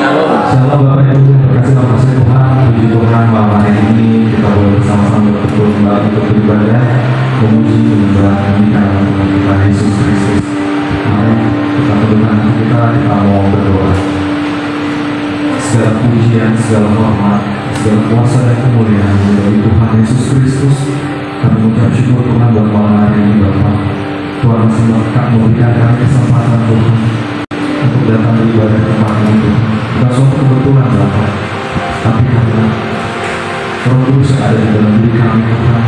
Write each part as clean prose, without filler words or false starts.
Shalom Bapak Ibu, terima kasih Tuhan, puji Tuhan bahwa hari ini kita boleh bersama-sama berkumpul kembali untuk beribadah, memuji menyembah kami karena Tuhan Yesus Kristus. Mari kita teduhkan kita mau berdoa. Segala pujian, segala hormat, segala kuasa dan kemuliaan bagi Tuhan Yesus Kristus. Kami mengucap syukur Tuhan buat malam hari ini Bapak. Tuhan masih memberikan kami kesempatan Tuhan untuk datang beribadah tempat ini Tuhan. Bukan suatu kebetulan Bapak, tapi karena Roh Kudus yang ada di dalam diri kami Tuhan.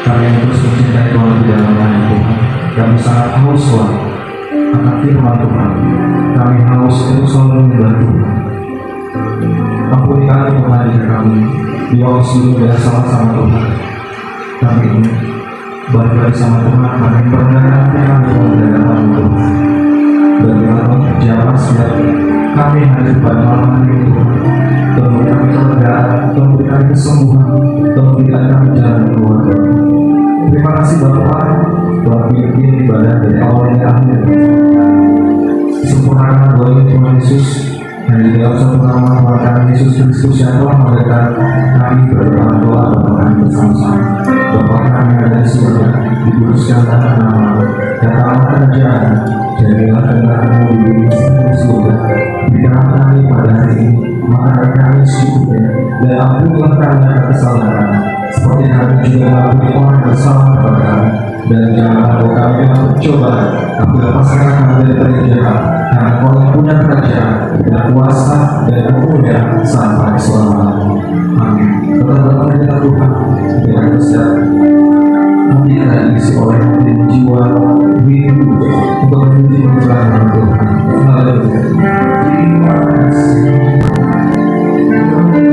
Kami yang terus mencintai Tuhan di dalam lain Tuhan. Kami sangat haus Tuhan akan firman Tuhan. Kami haus untuk selalu menyembah Tuhan. Ampuni kami Tuhan jika kami di waktu sebelumnya sama-sama Tuhan. Kami ini balik lagi sama Tuhan. Kami perdagangan kami perdagangan Tuhan. Bagaimana jalan setiap kami hadir pada malam hari ini Tuhan. Tuhan beri kami keledaan, Tuhan beri kami kesembuhan, Tuhan beri kami jalan keluar. Terima kasih Bapak, Tuhan pimpin ibadah dari awal hingga akhir. Sempurnakan doa ini Tuhan Yesus. Dan di dalam satu nama Tuhan Yesus Kristus yang telah memberikan kami berdoa kami bersama-sama. Bapa kami ada di surga, dikuduskan nama, datanglah kerajaan, jadilah kehendakmu di bumi seperti di surga. Berikanlah kami pada hari ini makanan kami secukupnya, dan ampunilah kami akan kesalahan, seperti kami juga mengampuni orang yang bersalah kepada kami. Dan janganlah bawa kami dalam percobaan, tapi lepaskanlah kami dari jahat. Karena Kau yang punya kerajaan dan kuasa dan kemuliaan sampai selama-lamanya. Amin. Tetap kita Tuhan, kita bersiap. Hati kita diisi oleh hati jiwa rindu untuk menuju kemuliaan Tuhan. Haleluya. Terima kasih. Hatiku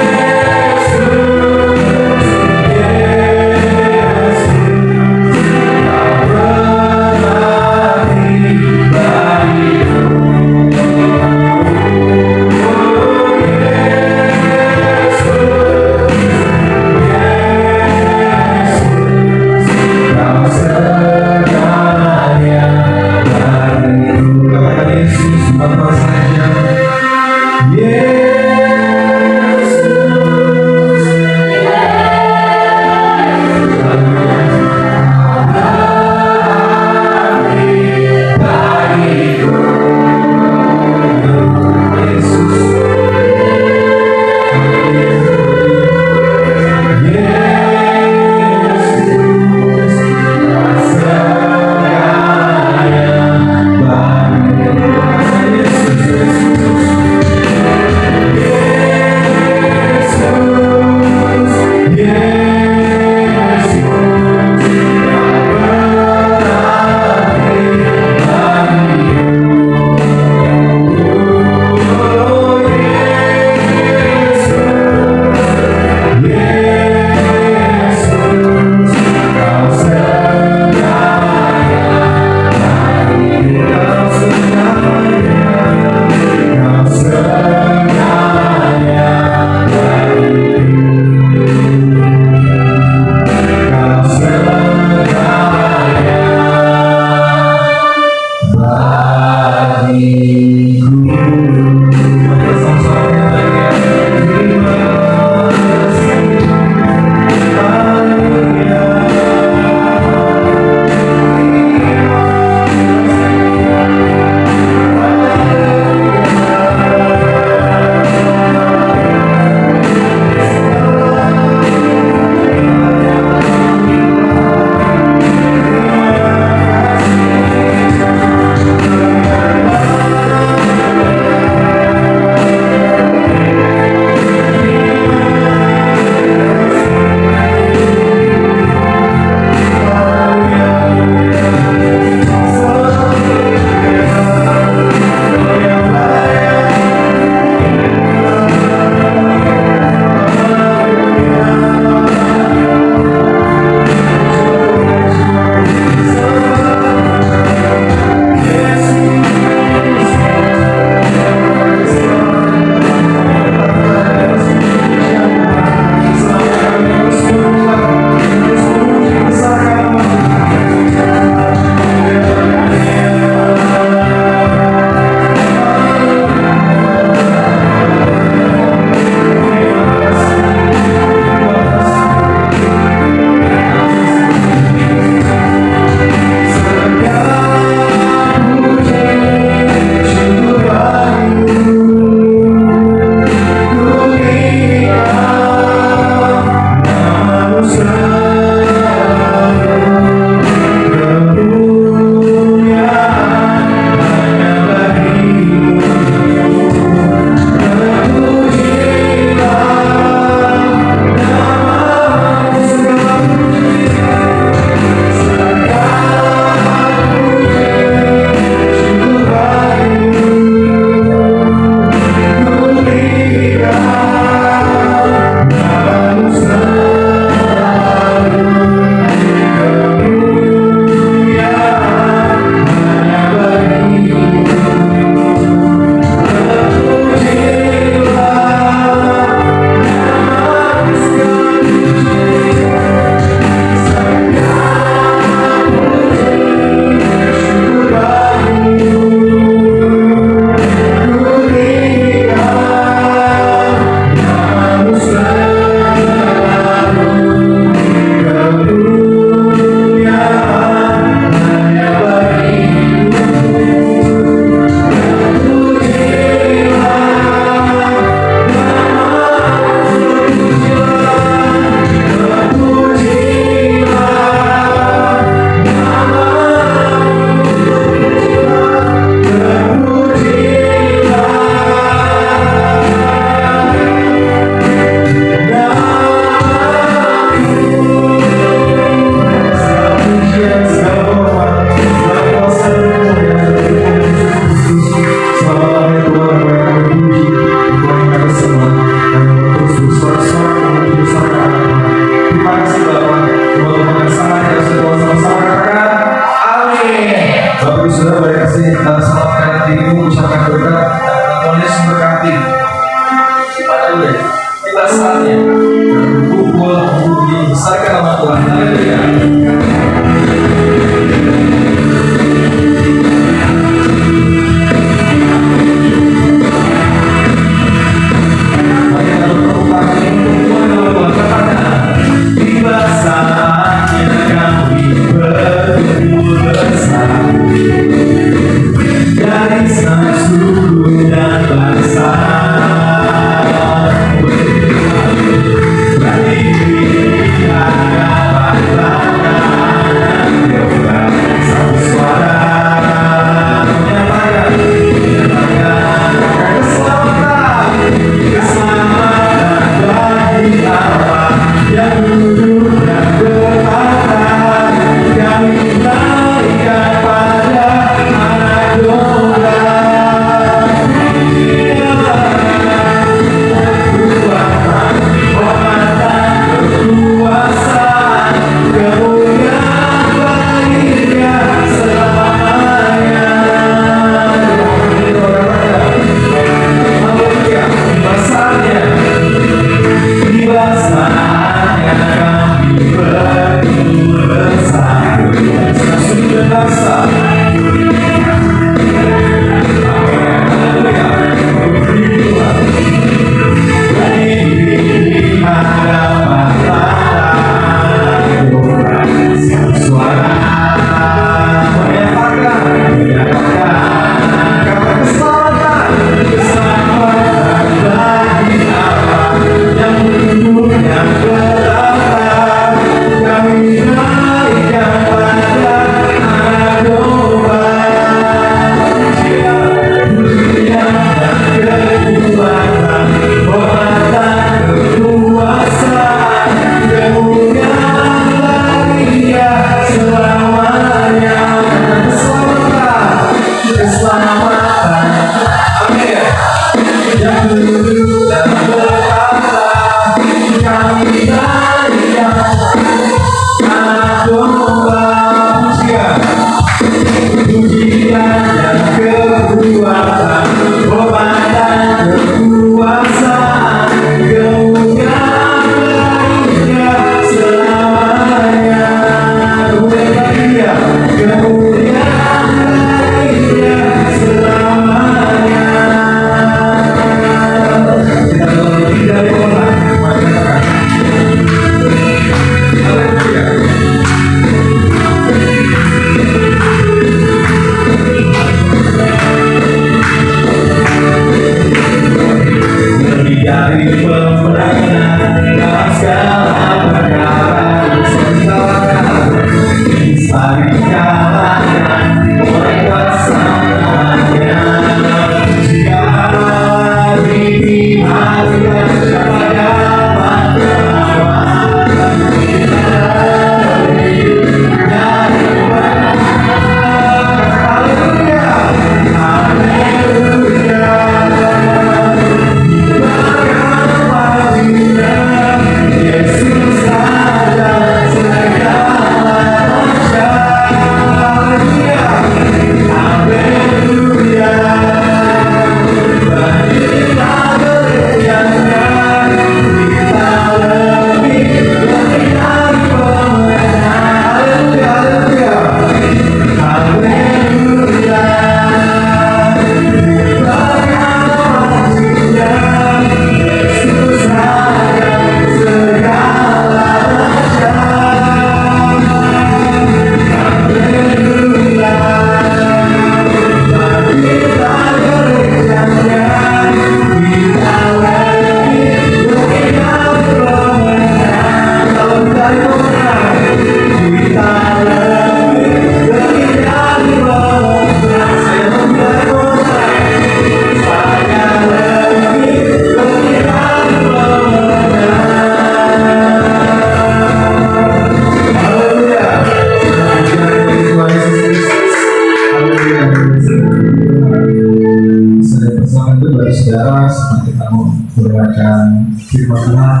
mendengarkan firman Tuhan.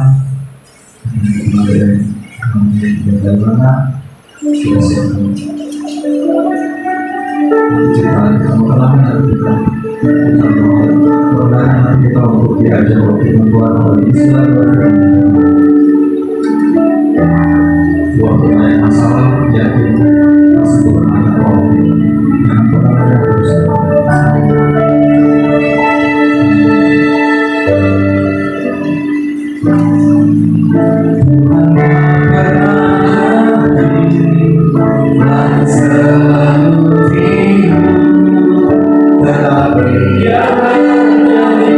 Bagaimana kita siap cerita kamu kenapa nanti kita nanti kita untuk diajar oleh firman Tuhan oleh Islam. Waktu banyak masalah yakin masih berada Allah dan pernah terus. Tetapi dia menjadi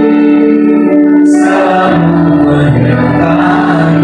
selalu menyertai.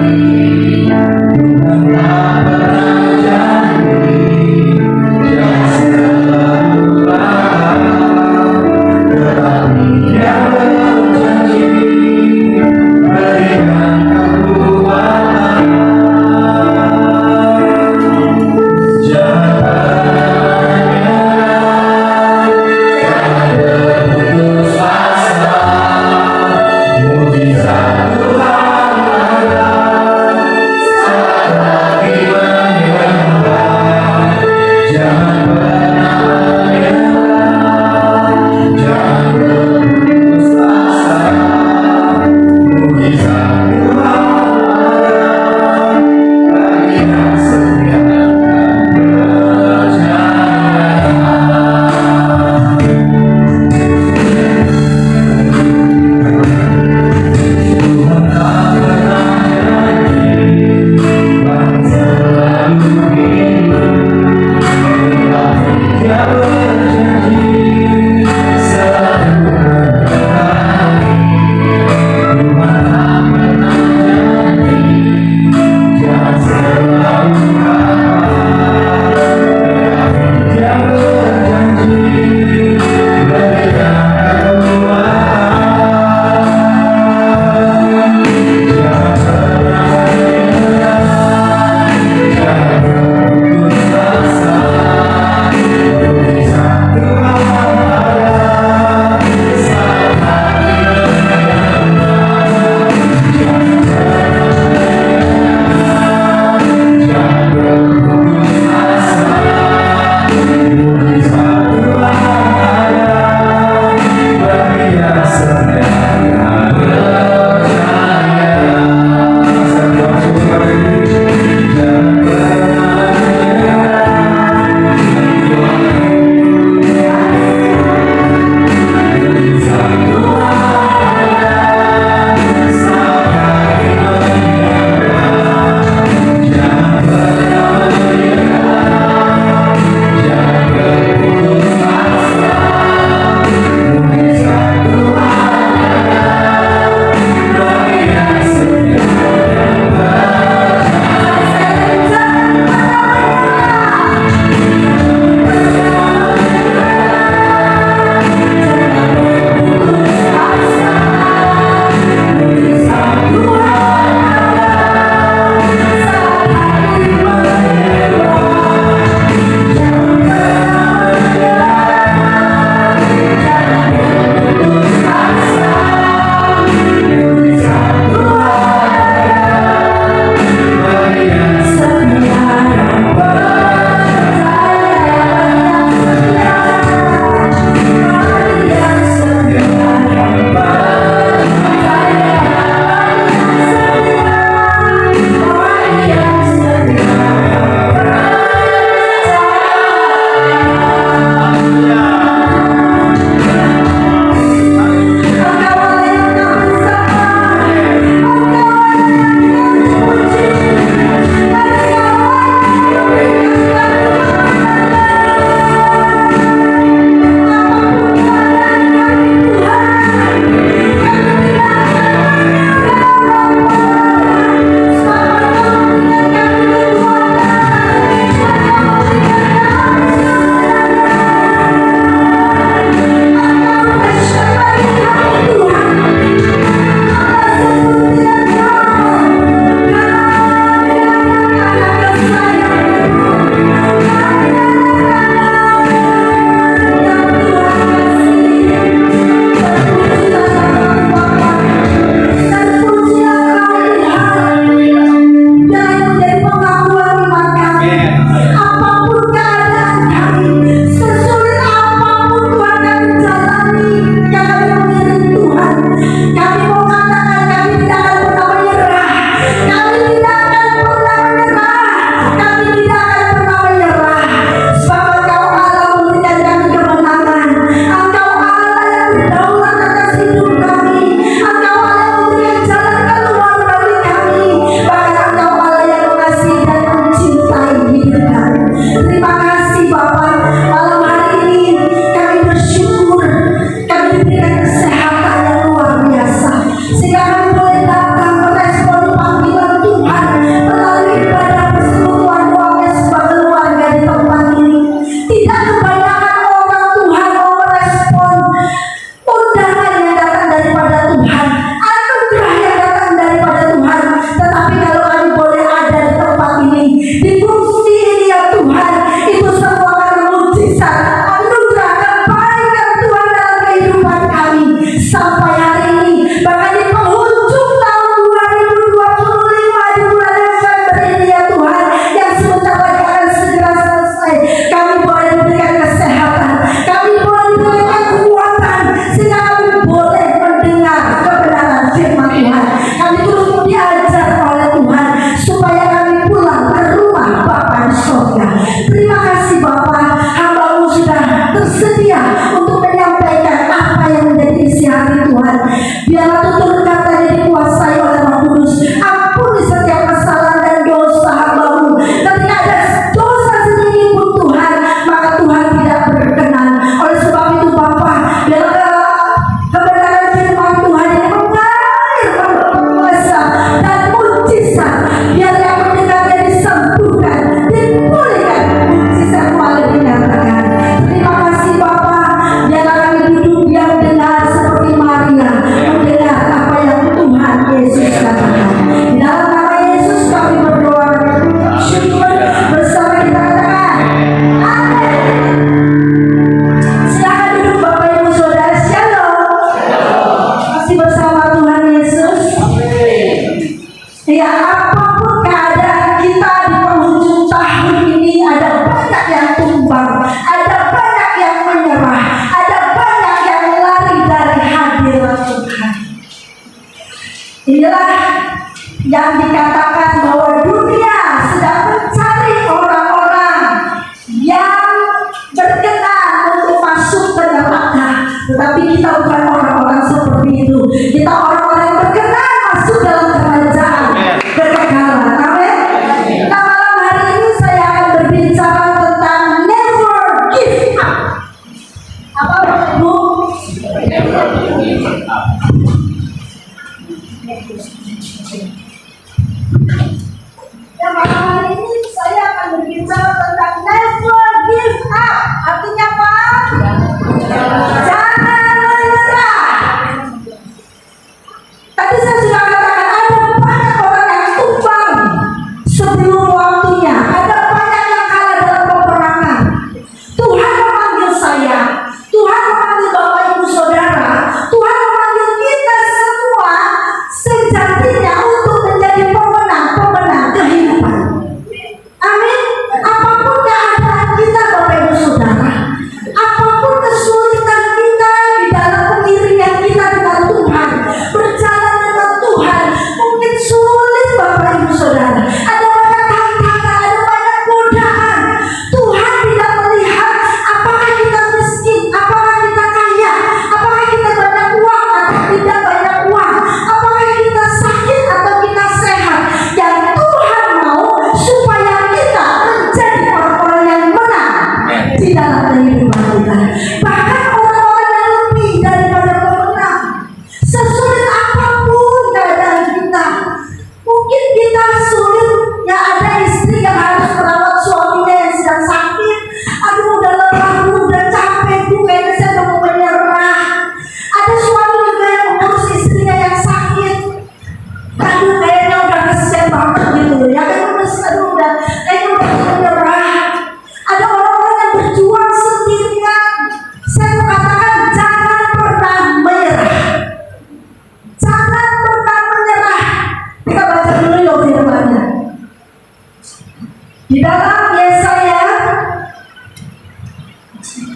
Yesaya,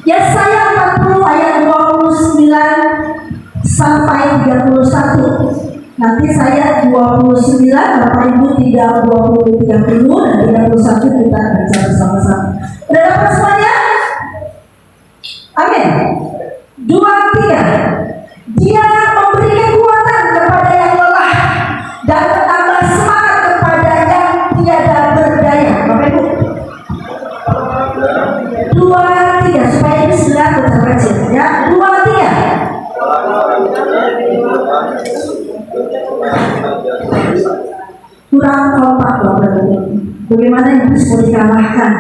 Yesaya 40 ayat 29 sampai 31. Nanti saya 29, Bapak Ibu 30, dan 31 kita baca bersama-sama. Udah dapat semuanya? Amin. 2, 3. Dia memberi kekuatan kepada yang lelah dan menambah semangat kepada yang tiada berdaya. Bapak Ibu 2, 3 supaya ini sudah kecil ya. 2, 3. Kurang kompak Bapak Ibu. Bagaimana yang bisa dikalahkan?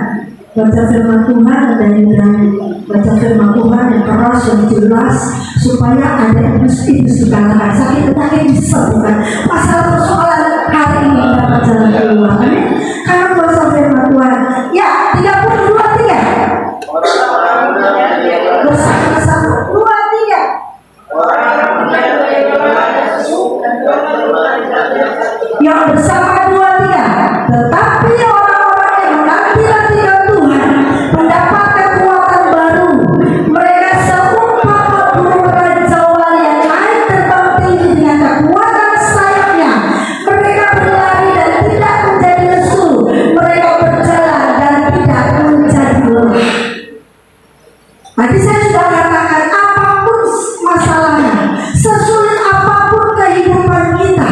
Baca firman Tuhan dan berani. Baca firman Tuhan yang keras, yang jelas, supaya ada yang itu dikalahkan. Sakit-sakit disembuhkan. Masalah persoalan hari ini dapat jalan keluar. Amin. Karena kuasa firman Tuhan. Ya, 32, 3. Bersama-sama 2, 3. Yang bersama 2, 3. Tetapi orang-orang yang menanti-nantikan Tuhan mendapat kekuatan baru. Mereka seumpama burung rajauan yang naik terbang tinggi dengan kekuatan sayapnya. Mereka berlari dan tidak menjadi lesu. Mereka berjalan dan tidak menjadi lelah. Tadi saya sudah katakan, apapun masalahnya, sesulit apapun kehidupan kita,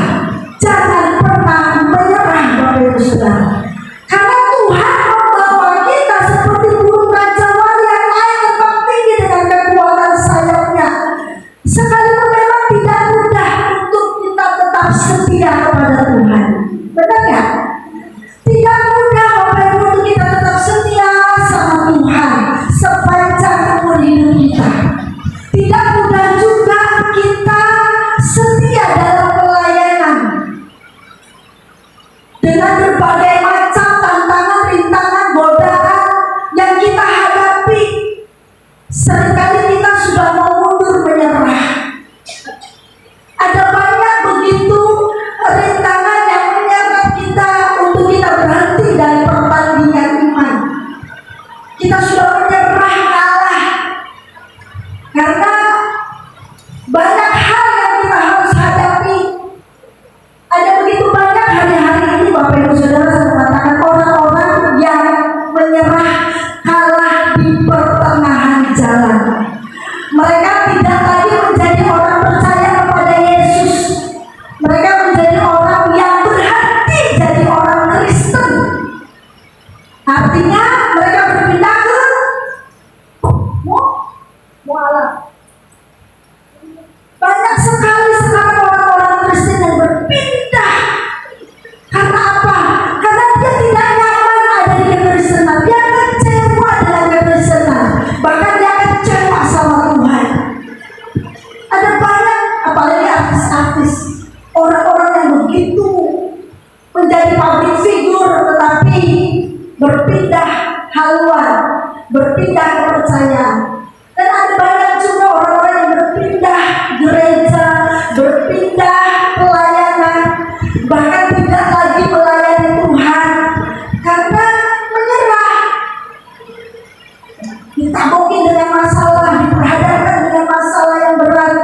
jangan pernah menyerah Bapak Ibu Saudara. Karena Tuhan membawa kita seperti burung rajauan yang naik terbang tinggi dengan kekuatan sayapnya. Sekalipun memang tidak mudah untuk kita tetap setia kepada Tuhan. Benar ya? Tidak mudah Bapak Ibu untuk kita tetap setia sama Tuhan sepanjang umur hidup kita. Tidak mudah juga kita setia dalam pelayanan dengan berbagai macam tantangan, rintangan, godaan yang kita hadapi. Seringkali kita sudah mau mundur menyerah. Ada banyak begitu rintangan yang menyeret kita untuk kita berhenti dari pertandingan iman. Kita sudah menyerah, kalah, karena banyak hal yang kita harus hadapi. Ada begitu banyak hari-hari ini Bapak Ibu Saudara, saya katakan orang-orang yang menyerah, kalah di pertengahan jalan. Mereka tidak lagi menjadi orang percaya kepada Yesus. Mereka menjadi orang yang berhenti jadi orang Kristen. Artinya mereka berpindah ke mualaf. Banyak sekali sekarang orang-orang Kristen yang berpindah. Karena apa? Karena dia tidak nyaman ada di kekristenan. Dia kecewa dengan kekristenan. Bahkan dia kecewa sama Tuhan. Ada banyak, apalagi artis-artis, orang-orang yang begitu menjadi public figure, tetapi berpindah haluan, berpindah kepercayaan. Dan ada banyak juga orang-orang yang berpindah gereja, berpindah pelayanan, bahkan tidak lagi melayani Tuhan karena menyerah. Ditaboki dengan masalah, diperhadapkan dengan masalah yang berat,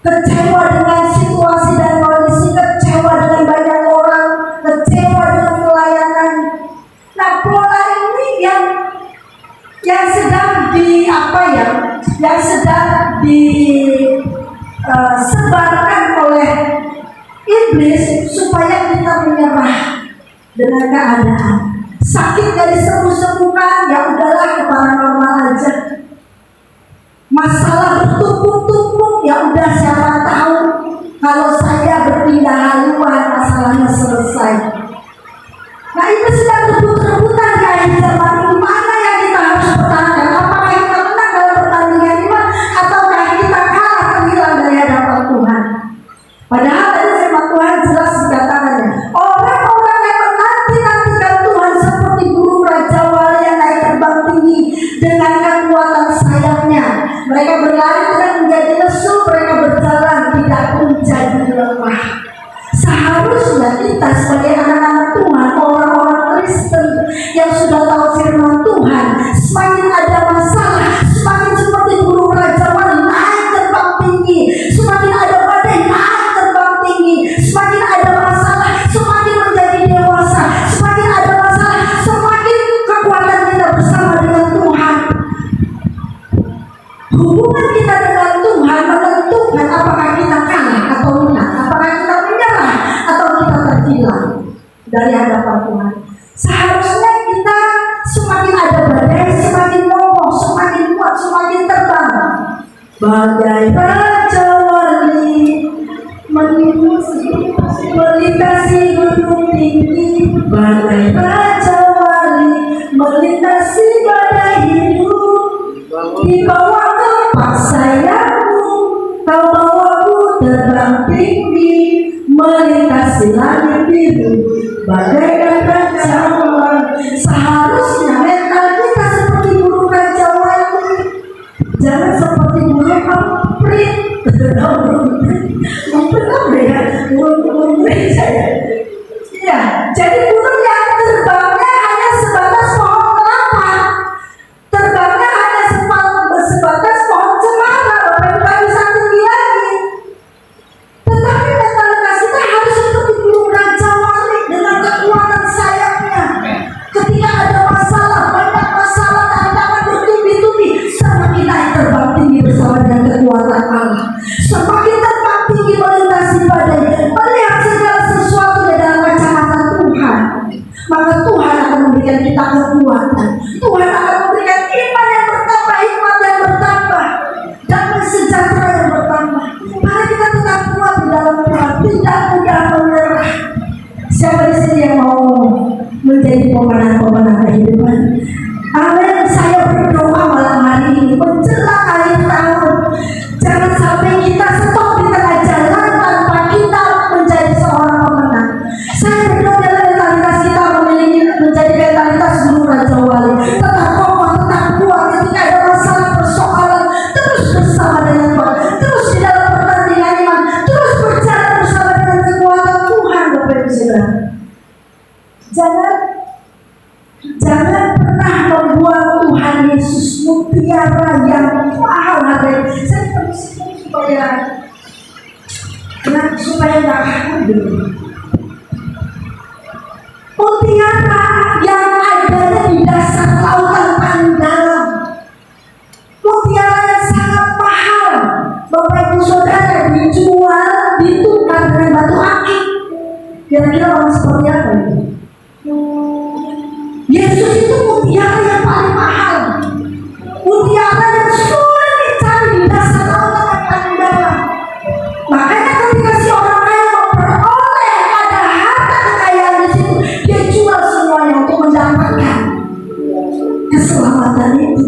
kecewa dengan situasi dan kondisi, kecewa dengan banyak orang, kecewa dengan pelayanan. Nah, pola ini yang sedang yang sedang disebarkan oleh iblis supaya kita menyerah dengan keadaan. Sakit dari sembuh-sembuhkan, ya udahlah ke paranormal aja. Masalah bertumpuk-tumpuk, ya udah siapa tahu kalau saya berpindah haluan masalahnya selesai. Nah, itu sedang rebut-rebutan di akhir zaman ini. Mana yang kita harus pertahankan? Apakah kita menang dalam pertandingan iman, ataukah kita kalah terhilang dari hadapan Tuhan? Padahal tadi firman Tuhan jelas dikatakannya, orang-orang yang menanti-nantikan Tuhan seperti burung rajauan yang naik terbang tinggi dengan kekuatan sayapnya. Mereka berlari tidak menjadi lesu, mereka berjalan tidak menjadi lelah. Seharusnya kita sebagai anak-anak Tuhan, orang-orang Kristen yang sudah tahu firman Tuhan, semakin ada masalah, semakin seperti burung raja wali naik terbang tinggi, semakin ada badai naik terbang tinggi, semakin ada masalah, semakin menjadi dewasa, semakin ada masalah, semakin kekuatan kita bersama dengan Tuhan. Hubungan kita dengan Tuhan menentukan apakah kita kalah atau menang, apakah kita menyerah atau kita terhilang dari hadapan Tuhan. Seharusnya kita semakin ada badai, semakin kokoh, semakin kuat, semakin terbang. Bagai raja wali melintasi gunung tinggi, bagai raja wali melintasi badai hidup. Di bawah kepak sayapmu, kau bawaku terbang tinggi, melintasi langit biru, bagaikan raja wali. Seharusnya mental kita seperti burung raja wali, jangan seperti burung amprit. Amprit apa ya? Burung saya. Ya, jadi burung yang terbangnya hanya sebatas pohon kelapa, terbangnya hanya sebatas pohon cemara, Bapak bisa tinggi lagi. Tetapi mentalitas kita harus seperti burung raja wali dengan kekuatan sayapnya. Ketika ada masalah, banyak masalah, tantangan bertubi-tubi, semakin naik terbang tinggi bersama dengan kekuatan Allah. Semakin terbang tinggi melintasi badai, melihat segala sesuatu dalam kacamata Tuhan. Maka Tuhan akan memberikan kita kekuatan. Tuhan akan memberikan iman yang bertambah, hikmat yang bertambah, dan sejahtera yang bertambah. Mari kita tetap kuat di dalam Tuhan, tidak mudah menyerah. Siapa di sini yang mau menjadi pemenang-pemenang kehidupan? Amin. Saya berdoa malam hari ini menjelang akhir tahun, jangan sampai kita stop di tengah jalan tanpa kita menjadi seorang pemenang. Saya berdoa dalam mentalitas kita memiliki menjadi mentalitas burung raja wali, tetap kokoh, tetap kuat ketika ada masalah persoalan, terus bersama dengan Tuhan, terus di dalam pertandingan iman, terus berjalan bersama dengan kekuatan Tuhan. Bapak Ibu Saudara, jangan pernah membuang Tuhan Yesus, mutiara yang mahal harganya. Saya permisi supaya nggak kaku dulu. Mutiara yang adanya di dasar lautan paling dalam, mutiara yang sangat mahal. Bapak Ibu Saudara, dijual, ditukar dengan batu akik. Kira-kira orang seperti apa itu? Yesus itu mutiara yang paling mahal, mutiara yang sulit dicari di dasar lautan yang paling dalam. Makanya ketika si orang kaya memperoleh ada harta kekayaan di situ, dia jual semuanya untuk mendapatkan keselamatan itu.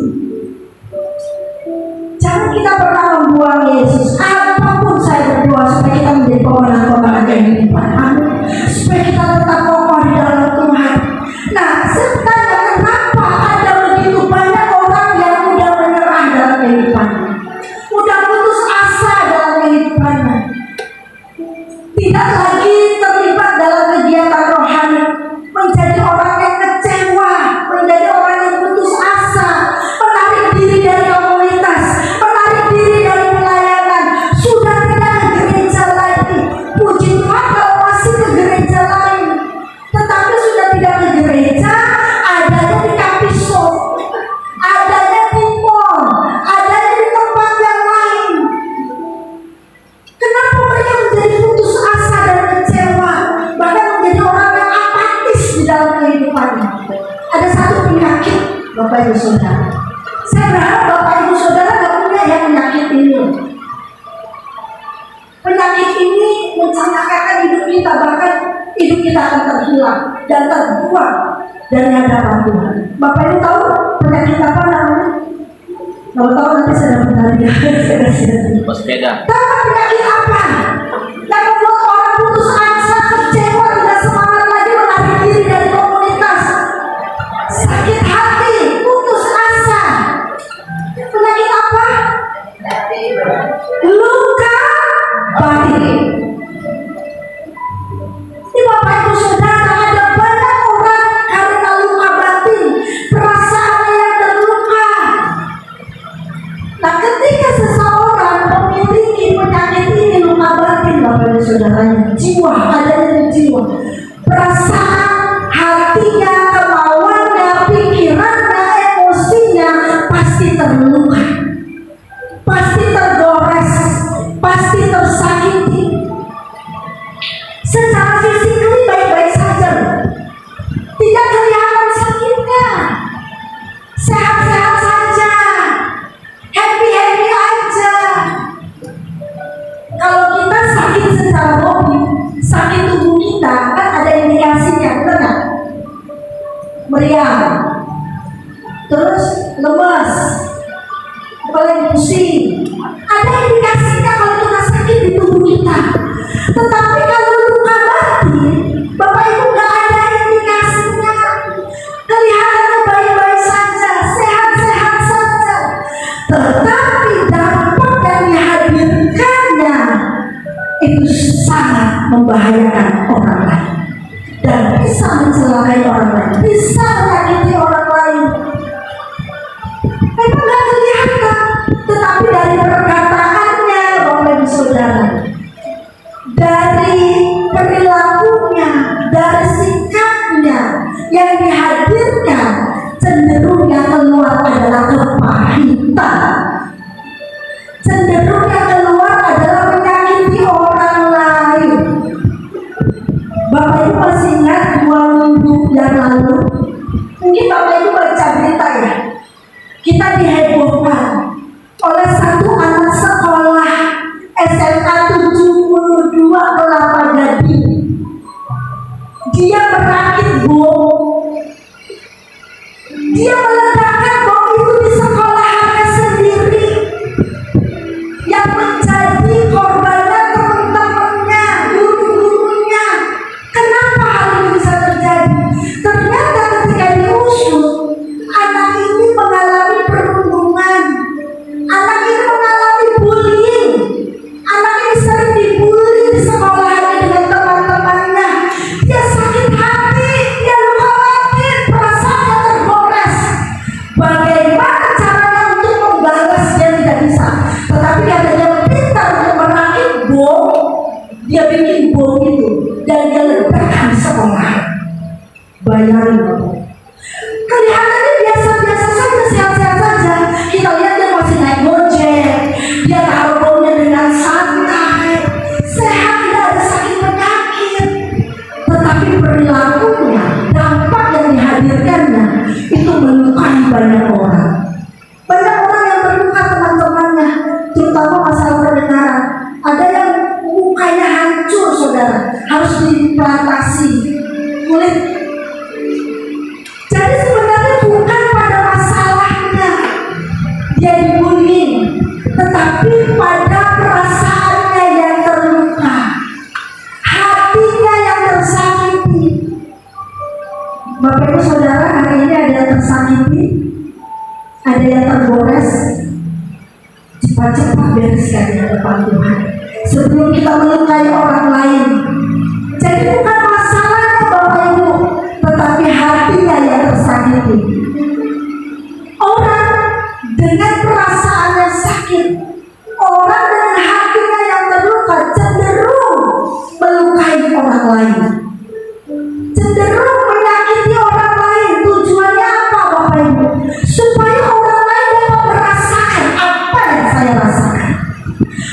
Jangan kita pernah membuang Yesus. Apapun saya berdoa supaya kita menjadi pemenang-pemenang kehidupan. Amin. Supaya kita tetap kokoh di dalam Tuhan. Nah, sebenarnya kenapa ada begitu banyak orang yang mudah menyerah dalam kehidupannya, mudah putus asa dalam kehidupannya, tidak lagi terlibat dalam kegiatan rohani, menjadi orang yang kecewa, menjadi orang yang putus asa, menarik diri dari komunitas, menarik diri dari pelayanan, sudah tidak ke gereja lagi. Puji Tuhan kalau masih ke gereja lain, tetapi sudah tidak ke gereja, adanya di coffee shop, adanya di mall, adanya di tempat yang lain. Kenapa mereka menjadi putus asa dan kecewa, bahkan menjadi orang yang apatis di dalam kehidupannya? Ada satu penyakit, Bapak Ibu Saudara. Saya berharap Bapak Ibu Saudara tidak punya yang penyakit ini. Penyakit ini mencelakakan hidup kita, bahkan hidup kita akan terhilang dan terbuang dari hadapan Tuhan. Bapak Ibu tahu penyakit apa namanya? Kalau tahu nanti saya dapat hadiah. Bersepeda. Tahu penyakit apa yang membuat orang putus asa, kecewa, tidak semangat lagi menarik diri dari komunitas, sakit hati, putus asa? Penyakit apa? Luka batin. Di Bapak Ibu Saudara, ada banyak orang karena luka batin terus lemas, apalagi pusing. Ada indikasinya kalau kita sakit di tubuh kita. Tetapi kalau luka batin, Bapak Ibu, nggak ada indikasinya. Kelihatannya baik-baik saja, sehat-sehat saja. Tetapi dampak yang dihadirkannya itu sangat membahayakan orang lain dan bisa mencelakai orang lain, bisa menyakiti orang lain. Memang nggak kelihatan, tetapi dari perkataannya, Bapak Ibu Saudara, dari perilakunya, dari sikapnya yang dihadirkan, cenderung yang keluar adalah kepahitan, cenderung yang keluar adalah menyakiti orang lain. Bapak Ibu masih ingat 2 minggu yang lalu, mungkin Bapak Ibu baca berita ya, kita dihebohkan oleh satu anak sekolah SMA 72 Kelapa Gading. Dia merakit bom, dia meledakkan bom itu di sekolahannya sendiri, yang menjadi korbannya teman-temannya, guru-gurunya. Kenapa hal ini bisa terjadi? Ternyata ketika diusut, anak ini mengalami perundungan, anak ini mengalami bullying, anak ini sering dibully di sekolahannya dengan teman-temannya. Dia sakit hati, dia luka batin, perasaannya tergores. Bagaimana caranya untuk membalas? Dia tidak bisa. Tetapi karena dia pintar untuk merakit bom, dia bikin bom itu dan dia ledakkan di sekolah. Bayangin, kelihatannya biasa-biasa saja, sehat-sehat saja. Kita lihat dia masih naik gojek, dia taruh bomnya dengan santai, sehat, tidak ada sakit penyakit. Tetapi perilakunya, dampak yang dihadirkannya itu melukai banyak orang. Banyak orang yang terluka, teman-temannya, terutama masalah pendengaran. Ada yang mukanya hancur, saudara, harus diimplantasi kulit. Jadi sebenarnya bukan pada masalahnya dia dibully, tetapi pada perasaannya yang terluka, hatinya yang tersakiti. Bapak Ibu Saudara, hari ini ada yang tersakiti, ada yang tergores. Cepat-cepat bereskan di depan Tuhan sebelum kita melukai orang lain. Jadi bukan masalahnya Bapak Ibu, tetapi hatinya yang tersakiti. Orang dengan perasaannya sakit, orang dengan hatinya yang terluka cenderung melukai orang lain, cenderung menyakiti orang lain. Tujuannya apa, Bapak Ibu? Supaya orang lain dapat merasakan apa yang saya rasakan,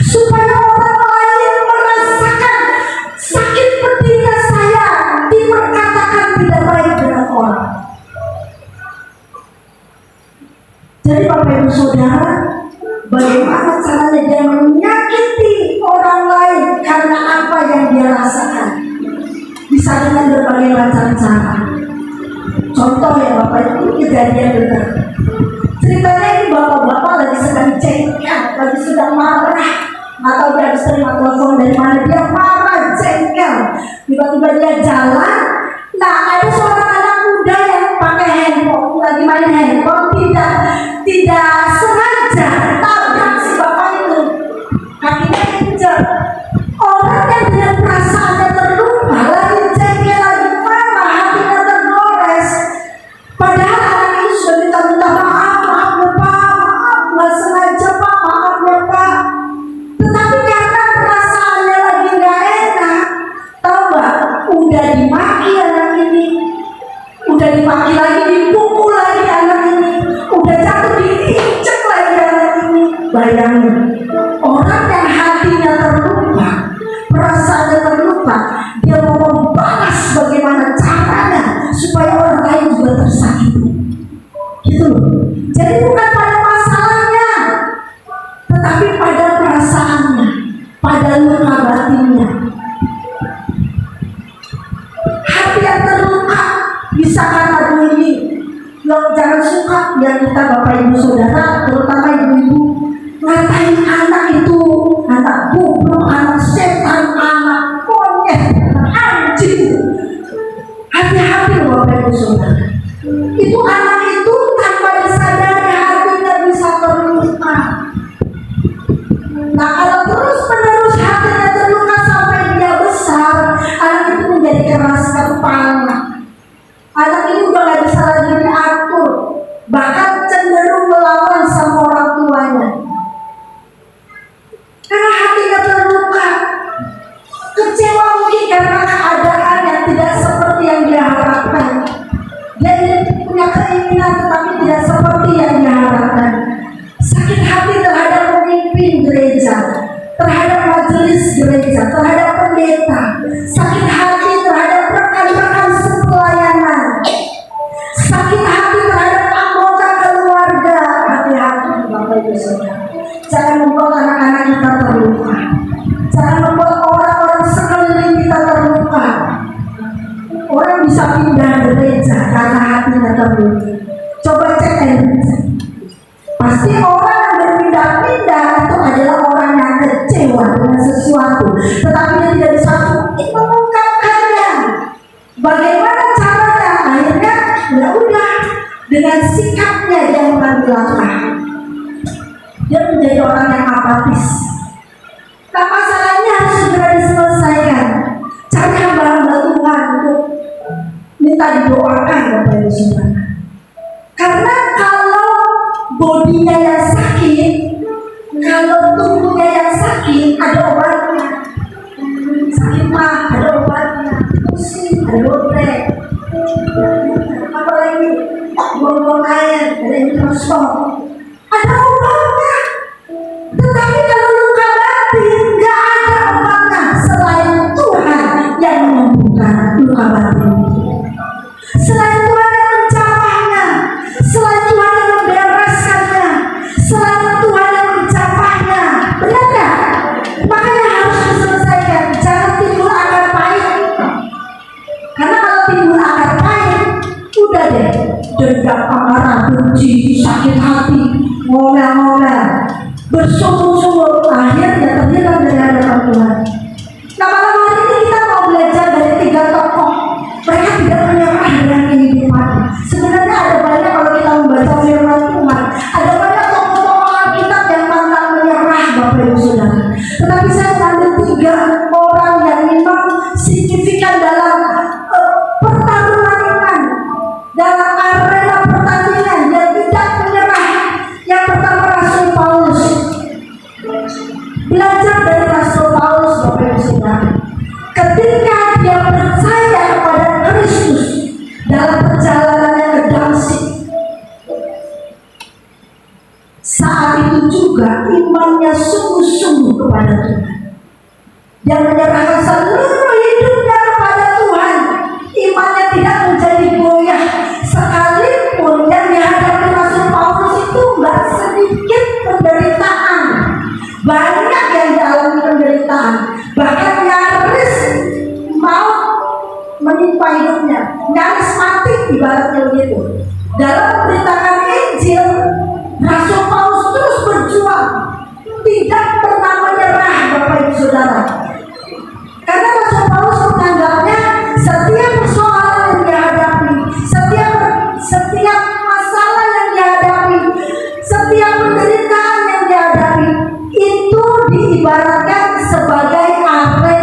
supaya orang lain merasakan sakit pedihnya saya diperkatakan tidak baik dengan orang. Jadi Bapak Ibu Saudara, bagaimana caranya dia menyakiti orang lain karena apa yang dia rasakan? Bisa dengan berbagai macam cara. Contoh ya Bapak Ibu, kejadian benar. Ceritanya ini bapak-bapak lagi sedang jengkel, lagi sedang marah, atau dia habis terima telepon dari mana, dia marah, jengkel. Tiba-tiba dia jalan, nah ada seorang anak muda yang pakai handphone, lagi main handphone, tidak sengaja tabrak si bapak itu, kakinya injek. Orang yang dengan perasaannya terluka, lagi jengkel, lagi marah, hatinya tergores. Padahal anak ini sudah minta maaf ya Pak, maaf, nggak sengaja Pak, maaf ya Pak. Tetapi karena perasaannya lagi nggak enak, tahu nggak? Udah dimaki anak ini, udah dimaki lagi, dipukul lagi anak ini, udah jatuh diinjek lagi anak ini. Bayangin, orang yang hatinya terluka, perasaannya terluka, dia mau membalas bagaimana caranya supaya orang lain juga tersakiti. Gitu loh. Jadi bukan pada masalahnya, tetapi pada perasaannya, pada luka batinnya. Hati yang terluka bisa karena bullying, jangan suka yang kita Bapak Ibu Saudara, terutama ibu-ibu, ngatain anak itu anak goblok, anak setan, anak monyet, anak anjing. Hati-hati loh Bapak Ibu Saudara. Itu anak itu tanpa disadari hatinya bisa terluka. Nah kalau terus menerus hatinya terluka sampai dia besar, anak itu menjadi keras kepala. Anak ini udah gak bisa lagi diatur, bahkan cenderung melawan sama orang tuanya. Karena hatinya terluka, kecewa mungkin karena keadaan yang tidak seperti yang dia harapkan. Dia punya keinginan tetapi tidak seperti yang dia harapkan. Sakit hati terhadap pemimpin gereja, terhadap majelis gereja, terhadap pendeta. Sakit hati terhadap rekan-rekan sepelayanan. Sakit hati terhadap anggota keluarga. Hati-hati Bapak Ibu Saudara. Jangan membuat anak-anak kita terluka. Jangan membuat orang-orang sekeliling kita terluka. Orang bisa pindah gereja karena hatinya terluka. Coba cek gereja. Pasti orang yang berpindah-pindah itu adalah orang yang kecewa dengan sesuatu, tetapi dia tidak bisa mengungkapkannya. Bagaimana caranya? Akhirnya ya udah, dengan sikapnya dia mengambil langkah. Dia menjadi orang yang apatis. Nah masalahnya harus segera diselesaikan. Cari hamba-hamba Tuhan untuk minta didoakan Bapak Ibu Saudara. Karena kalau bodinya yang sakit, kalau tubuhnya yang sakit, ada obatnya. Sakit mah ada obatnya, pusing ada obat. Apalagi buang-buang air, ada mikroskop, ada obatnya. Tetapi kalau luka batin, nggak ada obatnya selain Tuhan yang menyembuhkan luka batin. Selain Tuhan yang mencapainya, selain Tuhan yang membereskannya, selain Tuhan yang mencapainya. Benar nggak? Makanya harus diselesaikan. Jangan timbul akar pahit. Karena kalau timbul akar pahit, udah deh, dendam, amarah, benci, sakit hati, ngomel-ngomel, bersungguh-sungguh, akhirnya terhilang dari hadapan Tuhan. Nah malam hari ini kita mau belajar dari 3 tokoh. Mereka tidak menyerah dengan kehidupan. Sebenarnya ada banyak kalau kita membaca firman Tuhan, ada banyak tokoh-tokoh Alkitab yang pantang menyerah Bapak Ibu Saudara. Tetapi saya mengambil 3 orang yang memang signifikan dalam pertarungan iman, dalam arena pertandingan yang tidak menyerah. Yang pertama Rasul Paulus. Belajar dari Rasul Paulus Bapak Ibu Saudara. Ketika dia percaya kepada Kristus dalam perjalanannya ke Damsyik, saat itu juga imannya sungguh-sungguh kepada Tuhan. Dia menyerahkan seluruh hidupnya kepada Tuhan. Imannya tidak menjadi goyah. Sekalipun yang dihadapi Rasul Paulus itu nggak sedikit penderitaan, banyak yang dialami penderitaan, bahkan nyaris mau menimpa hidupnya, nyaris mati ibaratnya begitu. Dalam memberitakan Injil, Rasul Paulus terus berjuang, tidak pernah menyerah Bapak Ibu Saudara. Karena Rasul Paulus menganggapnya setiap persoalan yang dihadapi, setiap masalah yang dihadapi, setiap penderitaan yang dihadapi itu diibaratkan sebagai arena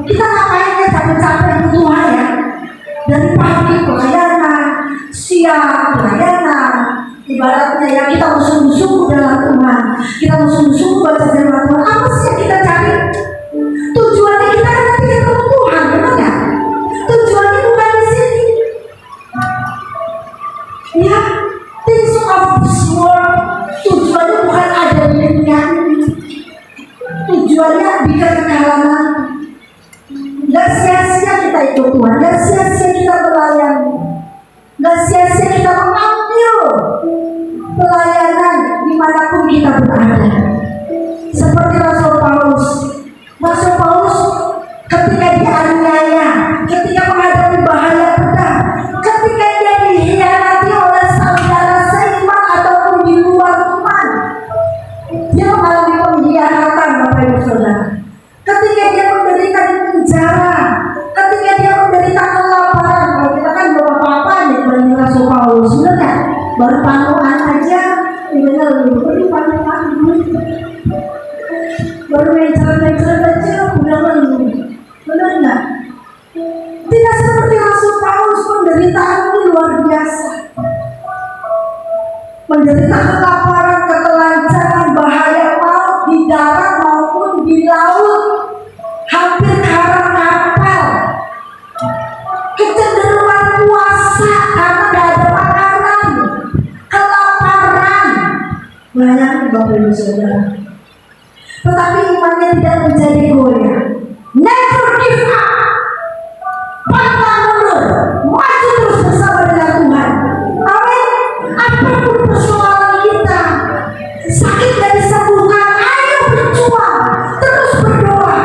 Kita ngapain ya capek-capek ikut Tuhan ya? Dari pagi pelayanan, siang pelayanan, ibaratnya ya kita sungguh-sungguh dalam Tuhan, kita sungguh-sungguh baca firman Tuhan. Apa sih yang kita cari? Tujuannya kita kan nanti ketemu Tuhan, benar ya? Tujuannya bukan di sini. Ya, things of this world. Tujuannya bukan ada di dunia ini. Tujuannya di kekekalan. Gak sia-sia kita ikut Tuhan, gak sia-sia kita melayani, gak sia-sia kita mengambil pelayanan dimanapun kita berada. Seperti Rasul Paulus. Rasul Paulus ketika dianiaya, ketika menghadapi bahaya pedang, ketika dia dikhianati oleh saudara seiman ataupun di luar iman, dia mengalami pengkhianatan, Bapak Ibu Saudara. Ketika dia menderita di penjara, ketika dia menderita kelaparan, kalau kita kan belum apa-apa nih bagi Rasul Paulus, benar kan? Baru panuan aja, benar baru panuan, baru mencret aja, udah menunggu, benar nggak? Tidak seperti Rasul Paulus, penderitaan ini luar biasa. Menderita kelaparan, ketelanjangan, bahaya maut di darat maupun di laut, hampir karam kapal, kecenderungan puasa karena tidak ada makanan, kelaparan, banyak Bapak Ibu Saudara. Tetapi imannya tidak menjadi goyah. Never give up. Pantang mundur, maju terus bersama dengan Tuhan. Amin. Apapun persoalan kita, sakit dan disembuhkan, ayo berjuang, terus berdoa.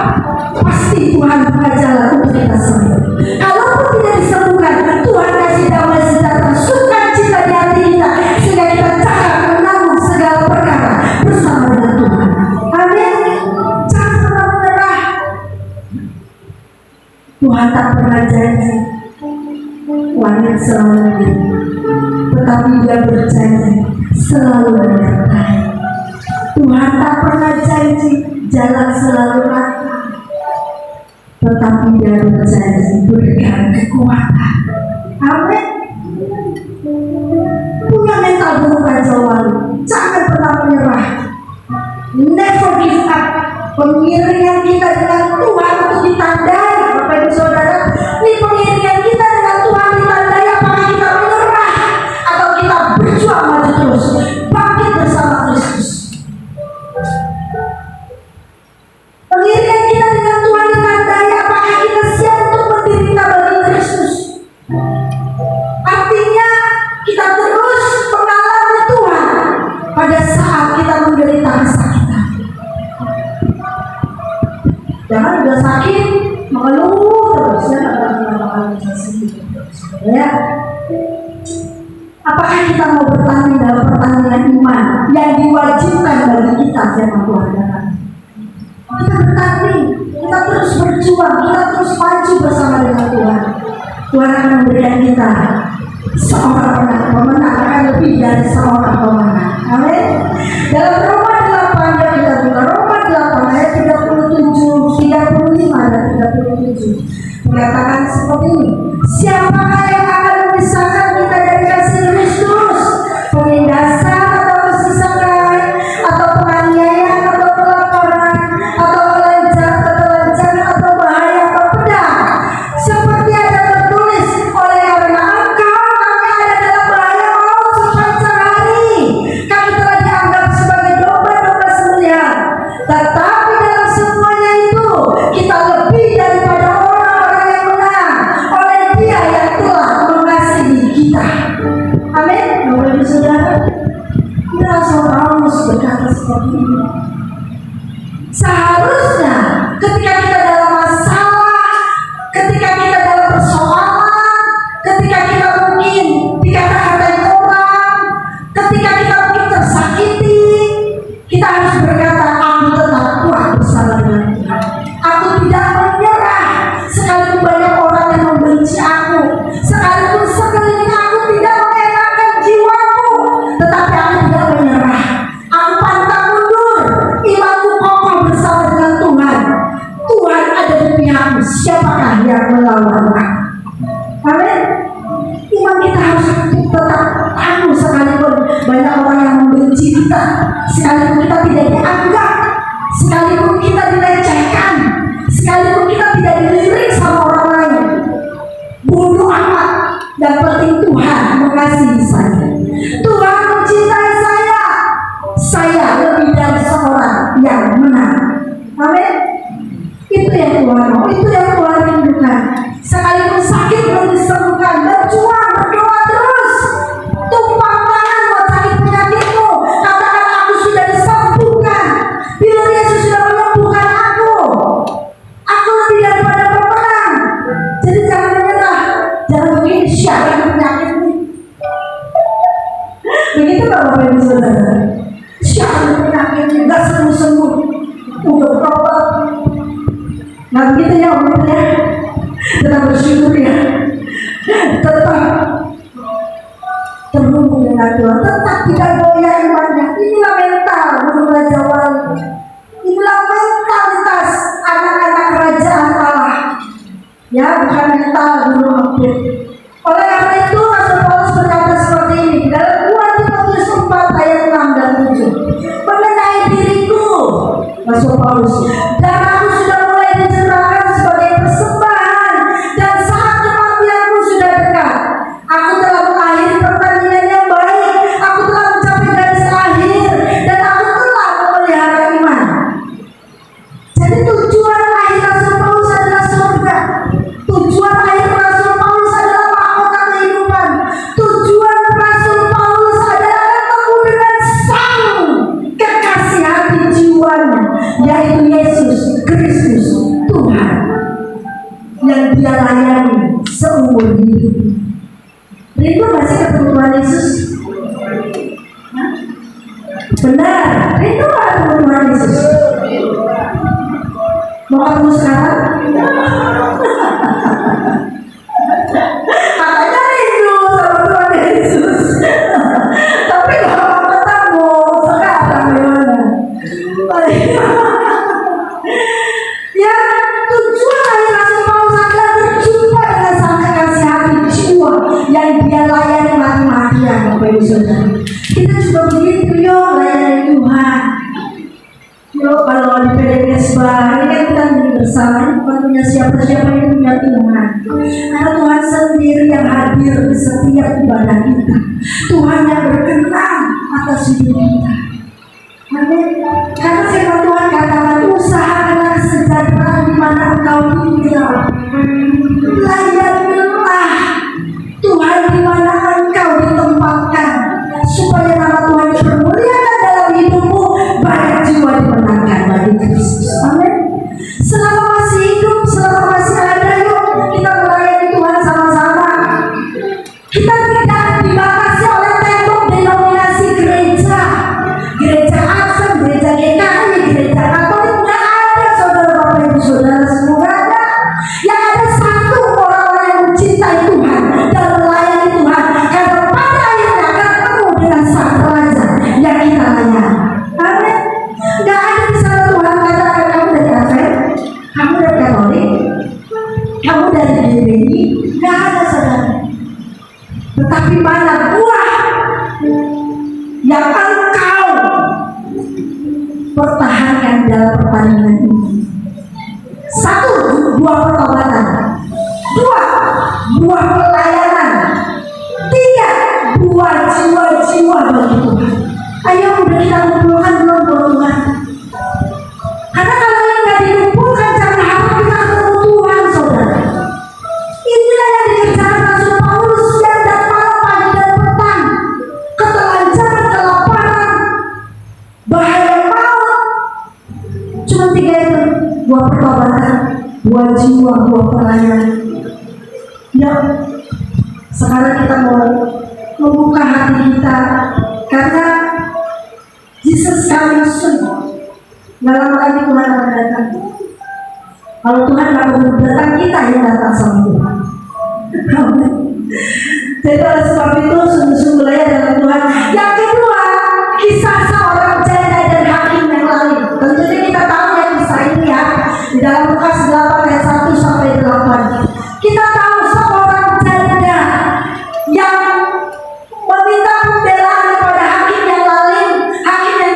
Pasti Tuhan buka jalan untuk kita sembuh. Kalaupun tidak disembuhkan, Tuhan kasih damai sejahtera, sukacita di hati kita, sehingga kita cakap menanggung segala perkara bersama dengan Tuhan. Amin. Jangan pernah menyerah. Tuhan tak pernah janji langit selalu biru, tetapi Dia berjanji selalu menyertai. Tuhan tak pernah janji jalan selalu rata, tetapi Dia berjanji berikan kekuatan. Amin. Punya mental buruk aja walau, jangan pernah menyerah. Never give up. Pengiringan kita dengan Tuhan untuk ditandai, Bapak Ibu Saudara. Ini pengiringan kita dengan Tuhan ditandai apakah kita menyerah atau kita berjuang maju terus, bangkit bersama Kristus. Pengiringan kita dengan Tuhan ditandai apakah kita siap untuk menderita bagi Kristus. Artinya kita terus mengalami Tuhan pada saat kita menderita kesakitan. Jangan udah sakit mengeluh terus ya, ya. Apakah kita mau bertanding dalam pertandingan iman yang diwajibkan bagi kita firman Tuhan? Kita bertanding, kita terus berjuang, kita terus maju bersama dengan Tuhan. Tuhan akan memberikan kita seorang pemenang, akan lebih dari seorang pemenang. Amin. Dalam Roma 8 yang kita buka, Roma 8 ayat 35 dan 37 mengatakan seperti ini. Siapakah yang akan memisahkan kita dari kasih Kristus? Penindasan atau kesisakan, atau penganiayaan atau kelaparan, atau ketelanjangan atau bahaya atau pedang? Seperti ada tertulis, oleh karena Engkau kami ada dalam bahaya maut sepanjang hari. Kami telah dianggap sebagai domba-domba sembelihan. Tetapi dalam semuanya itu kita lebih daripada orang-orang yang menang oleh Dia yang telah mengasihi kita. Amin. Bapak Ibu Saudara, Rasul Paulus berkata seperti ini. Seharusnya ketika kita dalam masalah, ketika kita dalam persoalan, ketika kita mungkin dikata-katain orang, ketika kita mungkin tersakiti, kita harus berkata, aku tetap kuat bersama dengan Tuhan. Aku tidak menyerah sekalipun banyak orang yang membenci aku, sekalipun sekeliling aku tidak mengenakan jiwaku, tetapi aku tidak menyerah. Aku pantang mundur, imanku kokoh bersama dengan Tuhan. Tuhan sekalipun kita tidak dianggap, sekalipun kita dilecehkan, sekalipun kita tidak dilirik sama orang lain, bodoh amat. Yang penting Tuhan mengasihi saya, Tuhan mencintai saya. Saya lebih dari seorang yang menang. Amin. Itu yang Tuhan mau, itu yang Tuhan rindukan. Sekalipun sakit belum disembuhkan, berjuang, berdoa terus. Tumpang tangan buat sakit penyakitmu. Katakan, aku sudah disembuhkan. Bila Yesus sudah menyembuhkan aku. Aku lebih daripada pemenang. Jadi jangan menyerah, jangan begini syarat penyakitmu. Begitu Bapak Ibu Saudara. Syarat penyakitnya nggak sembuh-sembuh, udah berobat. Nah begitu ya Om ya. Tetap bersyukur ya, tetap terhubung dengan Tuhan, tetap tidak goyah imannya. Inilah mental Gunung Raja Wali, inilah mentalitas anak-anak kerajaan Allah, ya, bukan mental Gunung Ampir. Oleh karena itu Rasul Paulus berkata seperti ini dalam 2 Timotius 4 ayat 6 dan 7 mengenai diriku, Rasul Paulus, dan aku sudah mulai diserahkan sebagai persembahan, dan saat kematianku sudah dekat. Aku telah mengakhiri pertandingan yang baik, aku telah mencapai garis akhir, dan aku telah memelihara iman. Jadi tujuan akhir Rasul Paulus adalah surga. Tujuan akhir Rasul Paulus adalah mahkota kehidupan. Tujuan Rasul Paulus adalah ketemu dengan sang kekasih hati jiwanya, yaitu Yesus Kristus Tuhan, yang dia layani seumur hidup. Rindu masih ketemu Tuhan Yesus? Hah? Benar, rindu gak ketemu Tuhan Yesus? Mau ketemu sekarang? Katanya rindu sama Tuhan Yesus, tapi gak mau ketemu sekarang gimana? Ya, tujuan dari Rasul Paulus adalah berjumpa dengan sang kekasih hati jiwa yang dia layani mati-matian. Bapak Ibu Saudara, kita juga begitu yuk layani Tuhan. Yuk kalau di PDKSBA ini kan kita hidup bersama, bukan punya siapa-siapa, yang punya Tuhan. Karena Tuhan sendiri yang hadir di setiap ibadah kita. Tuhan yang berkenan atas hidup kita. Amin. Karena firman Tuhan katakan, usahakanlah kesejahteraan di mana engkau tinggal. Layanilah Tuhan di mana engkau ditempatkan, supaya nama Tuhan dipermuliakan dalam hidupmu, banyak jiwa dimenangkan bagi Kristus. Amin. Selama masih hidup, selama masih ada, yuk kita melayani Tuhan sama-sama. Kita tidak dibatasi oleh tembok denominasi gereja, gereja Asem, gereja GKI, gereja Katolik. Nggak ada, saudara Bapak Ibu Saudara semua, nggak ada. Yang ada satu orang yang mencintai Tuhan dan melayani Tuhan, karena pada akhirnya akan ketemu dengan sang raja yang kita layani. Amin. Nggak ada di sana Tuhan katakan kamu dari Advent, kamu dari Katolik, kamu dari GBI, nggak ada saudara. Tetapi mana buah yang engkau pertahankan dalam pertandingan ini? 1, buah pertobatan. 2, buah pelayanan. 3, buah jiwa-jiwa bagi Tuhan. Ayo udah kita kumpulkan belum buat Tuhan? Karena kalau yang nggak dikumpulkan, jangan harap kita ketemu Tuhan, saudara. Inilah yang dikerjakan Rasul Paulus, siang dan malam, pagi dan petang. Ketelanjangan, kelaparan, bahaya maut. Cuma 3 itu, buah pertobatan, buah jiwa, buah pelayanan. Ya, sekarang kita mau membuka hati kita, karena Jesus coming soon. Nggak lama lagi Tuhan akan datang. Kalau Tuhan nggak mau datang, kita yang datang sama Tuhan. Jadi oleh sebab itu sungguh-sungguh layak dalam Tuhan. Yang kedua, kisah seorang janda dan hakim yang lain. Tentunya kita tahu ya kisah ini ya, di dalam Lukas 8 ayat 1 sampai 8. Kita tahu seorang janda yang meminta pembelaan kepada hakim yang lain. Hakim yang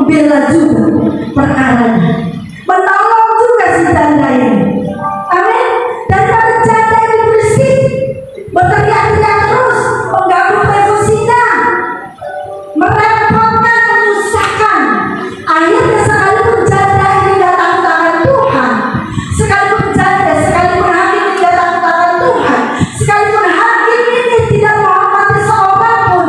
membela juga perkaranya, menolong juga si janda ini. Amin. Daripada janda ini bersih, berteriak-teriak terus, mengganggu privasinya, merepotkan, menyusahkan. Akhirnya sekalipun janda ini tidak takut akan Tuhan, sekalipun janda, sekalipun hakim ini tidak takut akan Tuhan, sekalipun hakim ini tidak menghormati seorang pun,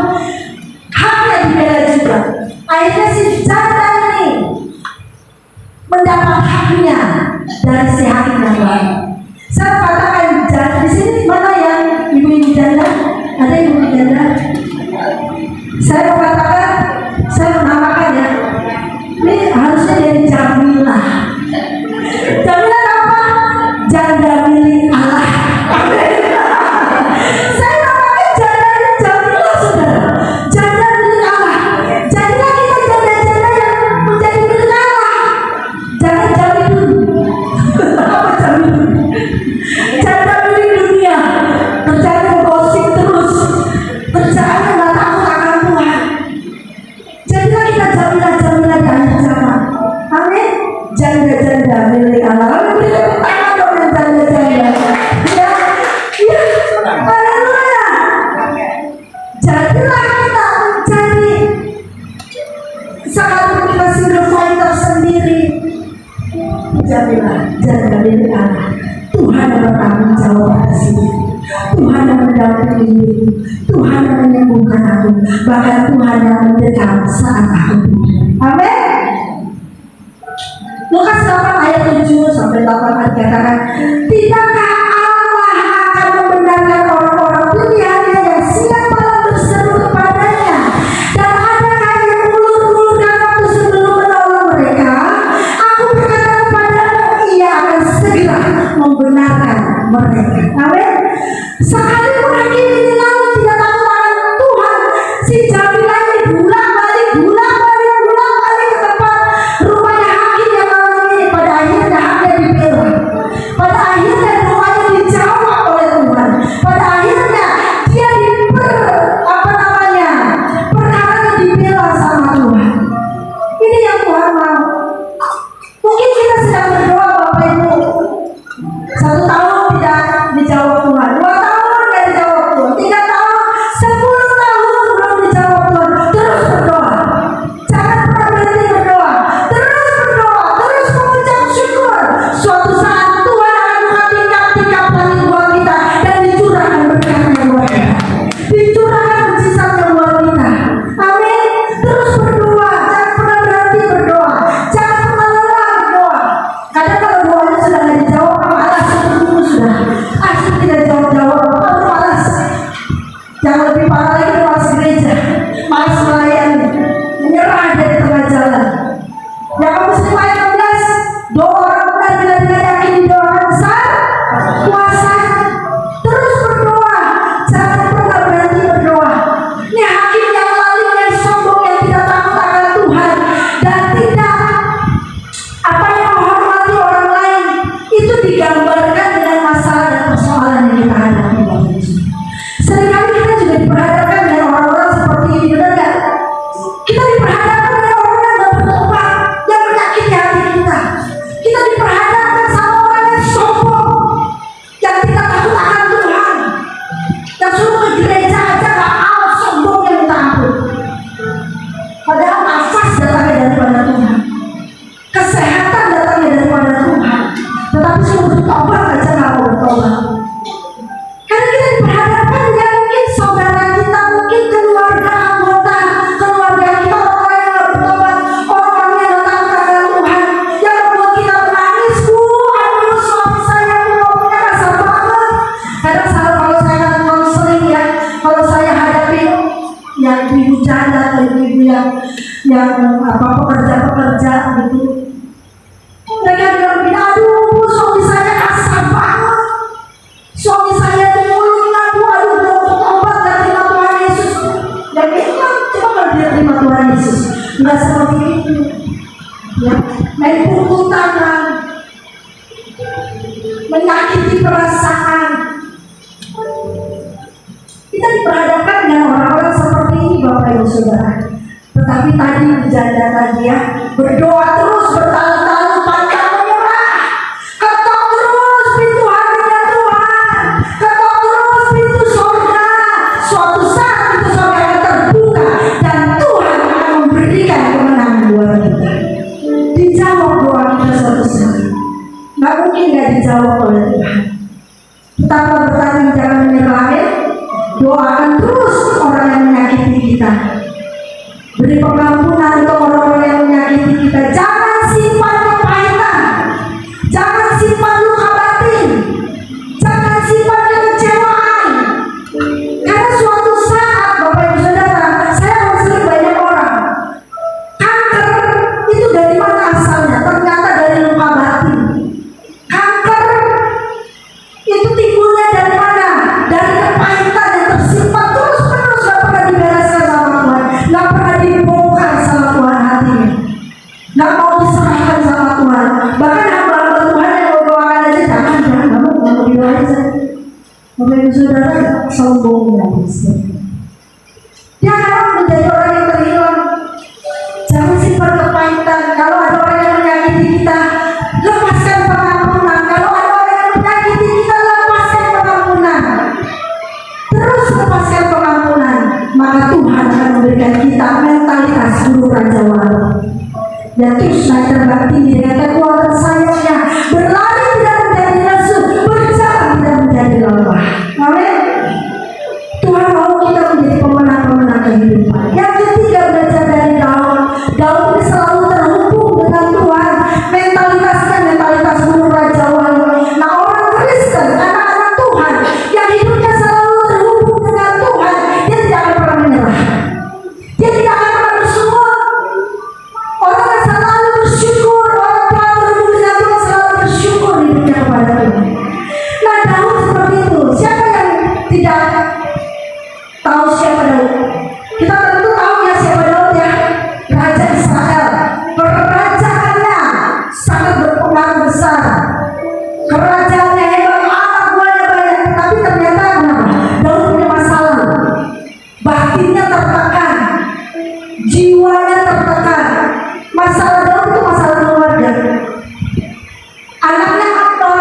haknya dibela juga. Akhirnya si janda ini mendapat haknya dari si hakim yang baik. Saya katakan janda di sini mana yang ibu-ibu janda? Ada ibu janda? Saya katakan, saya menamakan ya. Ini harusnya dari Jamilah. Jamilah apa? Janda milik Allah. Saya namakan janda ini Jamilah, saudara. Janda milik Allah. Jadilah kita janda-janda yang menjadi milik Allah. Jangan jamin dulu. Apa jamin dulu? Janda milik dunia. Kerjaan menggosip terus. Kerjaan nggak takut akan Tuhan. Jadilah kita jamilah-jamilah di akhir zaman. Amin. Janda-janda milik Allah. Amin. Tangan dong yang janda-janda. Ya, ya. Haleluya. Jadilah kita mencari, sekalipun kita single fighter sendiri, jadilah janda milik Allah. Tuhan yang bertanggung jawab atas ini. Tuhan yang mendampingi, Tuhan yang menyembuhkan aku, bahkan Tuhan yang mendekat saat aku. Amin. Lukas 8 ayat 7 sampai 8 dikatakan, tidakkah Allah akan membenarkan orang-orang pilihannya yang siap malam berseru kepadanya, dan adakah yang mengulur-ulurkan waktu sebelum menolong mereka? Aku berkata kepadamu, ia akan segera membenarkan mereka. Amin. Sekalipun hakim ini lalu tidak takut akan Tuhan, si Jamilah ini bulan-balik ke tempat rumahnya hakim yang malam ini. Pada akhirnya haknya dibela, pada akhirnya doanya dijawab oleh Tuhan, pada akhirnya dia perkaranya dibela sama Tuhan. Ini yang Tuhan mau. Mungkin kita sedang berdoa Bapak Ibu, 1 tahun tidak dijawab Tuhan, 2 tahun tidak dijawab Tuhan, 3 tahun, 10 tahun belum dijawab Tuhan. Terus berdoa, jangan pernah berhenti berdoa, terus mengucap syukur. Suatu saat Tuhan akan buka tingkap-tingkap langit buat kita, dan dicurahkan berkatnya buat kita, dicurahkan mujizatnya buat kita. Amin. Terus berdoa, jangan pernah berhenti berdoa, jangan pernah lelah berdoa. Kadang kalau doanya sudah tidak dijawab, malas dulu sudah, asli tidak jawab-jawab, malas. Yang lebih parah lagi, malas gereja, malas melayani, menyerah dari tengah jalan. Yang Muslim ayat 16, doa orang benar bila tidak yakin didoakan besar kuasa. Terus berdoa, jangan pernah berhenti berdoa. Ini hakim yang lalim, yang sombong, yang tidak takut akan Tuhan, dan tidak yang menghormati orang lain. Itu digambarkan dengan masalah dan persoalan yang kita hadapi. Seringkali kita juga diperhadapkan dengan orang-orang seperti ini, benar nggak? Kita diperhadapkan dengan orang yang nggak bertobat, yang menyakiti hati kita. Kita diperhadapkan sama orang yang sombong, yang tidak takut akan Tuhan, yang suruh ke gereja aja nggak mau, sombongnya minta ampun. Padahal nafas datangnya daripada Tuhan, kesehatan datangnya daripada Tuhan, tetapi suruh bertobat aja nggak mau bertobat. Karena kita diperhadapkan dengan mungkin saudara kita, mungkin keluarga anggota keluarga kita, orang yang nggak bertobat, orang yang nggak takut akan Tuhan, yang membuat kita menangis. Aduh, suami saya ngomongnya kasar banget. Kadang kalau saya konseling ya, kalau saya hadapi yang ibu janda atau ibu yang pekerja gitu, mereka bilang gini, aduh suami saya kasar banget, suami saya tuh mulutnya tuh, aduh belum bertobat, gak terima Tuhan Yesus. Dan itu coba kalau dia terima Tuhan Yesus, nggak seperti itu ya, main pukul tangan, menyakiti perasaan. Kita diperhadapkan dengan orang-orang seperti ini Bapak Ibu Saudara. Tetapi Tapi tadi menjanda dia berdoa terus bertahun-tahun, pantang menyerah. Ketok terus pintu hatinya Tuhan, ketok terus pintu surga. Suatu saat pintu surga akan terbuka dan Tuhan akan memberikan kemenangan buat kita. Dijawab doa kita suatu saat. Nggak mungkin nggak dijawab oleh Tuhan. Betapa bertanding jangan menyerah. Doakan terus orang yang menyakiti kita. Beri pengampunan untuk orang-orang yang menyakiti kita. Jangan simpan kepahitan, jangan simpan luka batin, jangan simpan kekecewaan. Karena suatu saat Bapak Ibu Saudara, saya konseling banyak orang. Kanker itu dari mana asalnya? Ternyata dari luka batin. Kanker itu timbulnya dari mana? Dari kepahitan yang tersimpan terus-menerus, gak pernah dibereskan sama Tuhan, gak pernah dibongkar sama Tuhan hatinya, gak mau diserahkan sama Tuhan. Bahkan hamba-hamba Tuhan yang berdoakan aja, jangan kamu mau didoain saja. Bapak Ibu Saudara, sombongnya dia akan menjadi orang yang terhilang. Jangan simpan kepahitan. Kalau ada orang yang menyakiti kita, lepaskan pengampunan. Kalau ada orang yang menyakiti kita, lepaskan pengampunan. Terus lepaskan pengampunan, maka Tuhan akan memberikan kita mentalitas guru Raja Wali yang terus naik terbang tinggi dengan kekuatan sayapnya, berlari tidak menjadi lesu, berjalan tidak menjadi lelah. Amin. Tuhan mau kita menjadi pemenang-pemenang kehidupan. Yang ketiga, belajar dari Daud. Daud ini selalu terhubung dengan Tuhan. Mentalitasnya mentalitas guru Raja Wali. Nah, orang Kristen, anak-anak Tuhan yang hidupnya selalu terhubung dengan Tuhan, dia tidak akan pernah menyerah. Dia tidak akan pernah bersyukur. Orang yang selalu bersyukur, orang yang berhubung dengan Tuhan selalu bersyukur hidupnya kepada Tuhan. Nah, Daud seperti itu. Siapa yang tidak tahu siapa Daud? Kita tentu tahu ya siapa Daud ya. Raja Israel. Kerajaannya sangat berpengaruh besar. Kerajaannya hebat, anak buahnya banyak. Tapi ternyata kenapa? Daud punya masalah. Batinnya tertekan, jiwanya tertekan. Masalah Daud itu masalah keluarga. Anaknya Amnon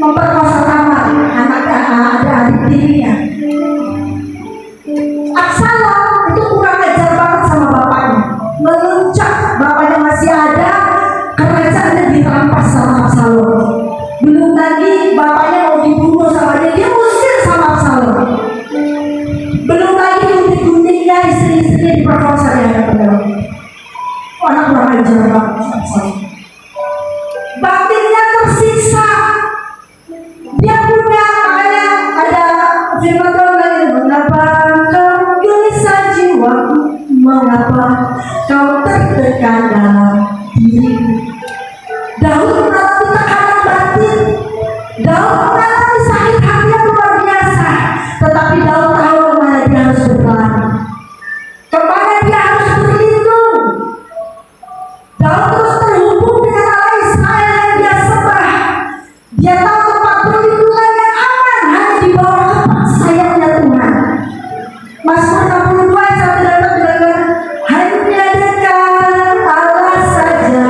memperkosa Tamar, anaknya ada adik tirinya. Absalom itu kurang ajar banget sama bapaknya, meluncak. Bapaknya masih ada, kerajaannya dirampas sama Absalom. Belum lagi bapaknya mau dibunuh sama dia usir sama Absalom. Belum lagi gunting-guntingnya istri-istrinya diperkosa di hadapan Daud. Anak kurang ajar banget Absalom. Batinnya tersiksa. Dia punya, makanya ada firman Tuhan lagi, mengapa kau gelisah jiwaku, mengapa kau tertekan dalam dirimu. Daud mengalami tekanan batin, Daud mengalami sakit hati yang luar biasa, tetapi Daud tahu kemana dia harus berlari, kemana dia harus berlindung. Daud terus terhubung dengan Allah Israel yang dia sembah. Dia tahu tempat perlindungan yang aman hanya di bawah kepak sayapnya Tuhan. Mazmur 62 ayat 1 dan 2 bilang, hanya dekat Allah saja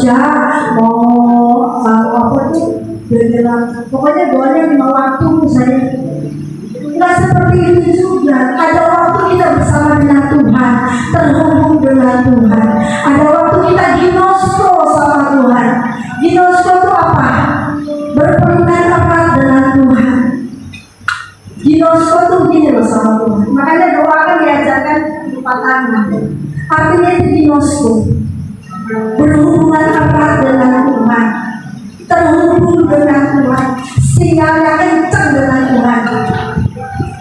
kerja, mau apa tuh, dia bilang pokoknya doanya 5 waktu saya. Nggak seperti itu juga. Ada waktu kita bersama dengan Tuhan, terhubung dengan Tuhan. Ada waktu kita ginosko sama Tuhan. Ginosko itu apa? Berpelukan erat dengan Tuhan. Ginosko itu gini loh sama Tuhan. Makanya doa kan diajarkan 4 tangan. Artinya itu ginosko, berhubungan erat dengan Tuhan, terhubung dengan Tuhan, sinyalnya kencang dengan Tuhan.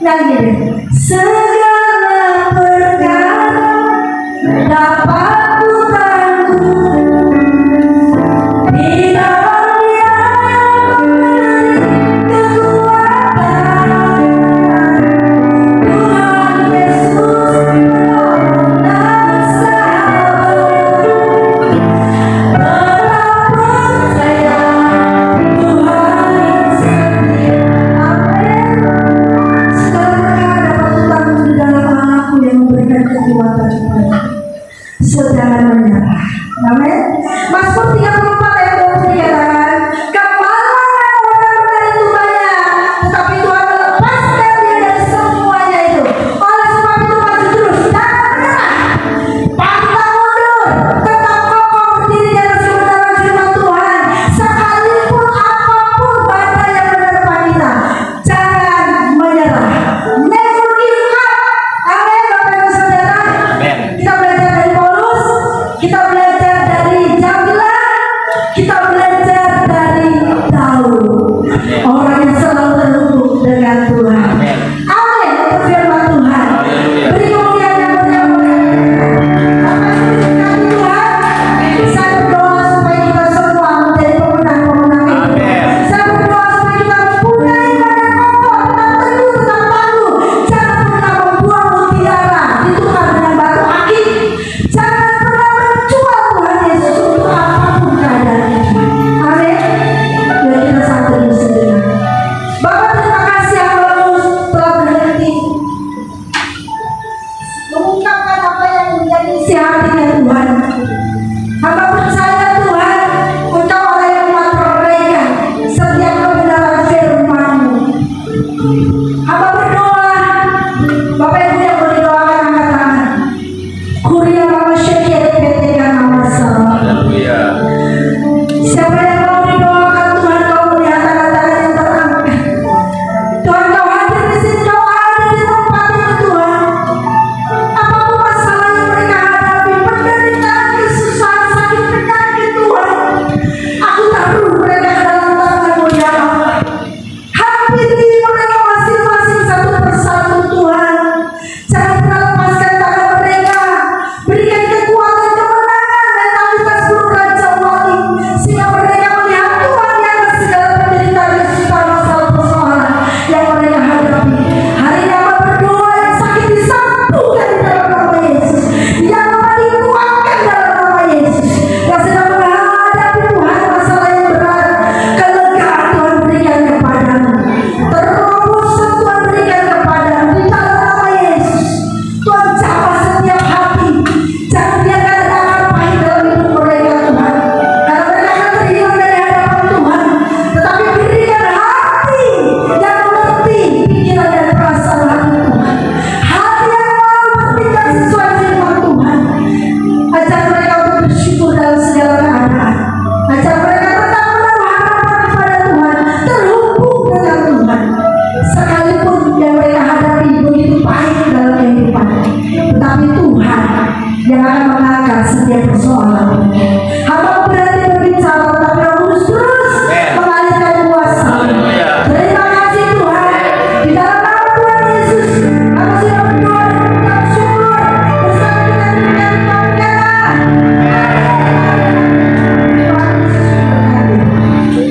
Yang gini, segala perkara dapat ku tanggung di dalam Dia yang memberi kekuatan. Tuhan Yesus penolong dan sahabat, tetap percaya Tuhan yang setia. Amin. Jangan menyerah. Amin. Mazmur 34 ayat 23 dikatakan, kemalangan orang-orang itu banyak, tetapi Tuhan melepaskan dia dari semuanya itu. Oleh sebab itu maju terus, jangan menyerah, pantang mundur, tetap kokoh berdiri di atas kebenaran firman Tuhan. Sekalipun apapun badai yang menerpa kita, jangan menyerah. Never give up. Amin. Bapak Ibu Saudara, kita belajar dari Paulus, kita belajar dari Jamila, kita belajar dari Daud, orang yang selalu terhubung dengan Tuhan. Amin. Itu firman Tuhan. Beri kemuliaan yang Tuhan. Saya berdoa supaya kita semua menjadi pemenang-pemenang itu. Saya berdoa supaya kita mempunyai iman yang kokoh, tetap teguh, tetap tangguh. Jangan pernah membuang mutiara ditukar dengan batu akik. Jangan pernah menjual Tuhan Yesus untuk apapun keadaan itu. Amin. Biar kita satu sejenak. Bapak, terima kasih Hamba-Mu telah berhenti mengungkapkan apa yang menjadi isi hatinya Tuhan. Hamba percaya Tuhan, Engkau Allah yang memperolehkan setiap kebenaran firman-Mu. Hamba berdoa, Bapak Ibu yang boleh doakan angkat tangan. Kuria Mama Syekir PT Kana Masalah. Siapa yang mau didoakan Tuhan, kau melihat tangan-tangan yang terangkat. Tuhan, kau hadir di sini, kau ada di tempat ini Tuhan. Apapun masalah yang mereka hadapi, penderitaan, kesusahan, sakit, penyakit Tuhan, aku taruh mereka ke dalam tangan-Mu ya Allah. Hampiri mereka masing-masing satu persatu Tuhan. Jangan pernah lepaskan tangan mereka. Berikan kekuatan, kemenangan, mentalitas Raja Wali, sehingga mereka melihat Tuhan di atas segala penderitaan, kesusahan, masalah, persoalan yang mereka hadapi. Hari ini Hamba berdoa, yang sakit disembuhkan di dalam nama Yesus, yang lemah dikuatkan dalam nama Yesus, yang sedang menghadapi Tuhan masalah yang berat, kelegaan Tuhan berikan kepadamu, terobosan Tuhan berikan kepadamu di dalam nama Yesus. Tuhan jawab setiap hati, jangan biarkan ada akar pahit dalam hidup mereka Tuhan, karena mereka akan terhilang dari hadapan Tuhan. Tetapi berikan hati yang mengerti pikiran dan perasaan hati Tuhan, hati yang mau bertindak sesuai firman Tuhan. Ajar mereka untuk bersyukur dalam segala keadaan. Ajar mereka tetap menaruh harapan kepada Tuhan, terhubung dengan Tuhan. Sekalipun yang mereka hadapi begitu pahit dalam kehidupan, tetapi Tuhan yang akan mengangkat setiap persoalan. Hamba berhenti berbicara, tetapi Roh Kudus terus mengalirkan kuasa. Terima kasih Tuhan. Di dalam nama Tuhan Yesus, kami sudah berdoa dan mengucap syukur bersama dengan demikian kami katakan, Tuhan Yesus memberkati.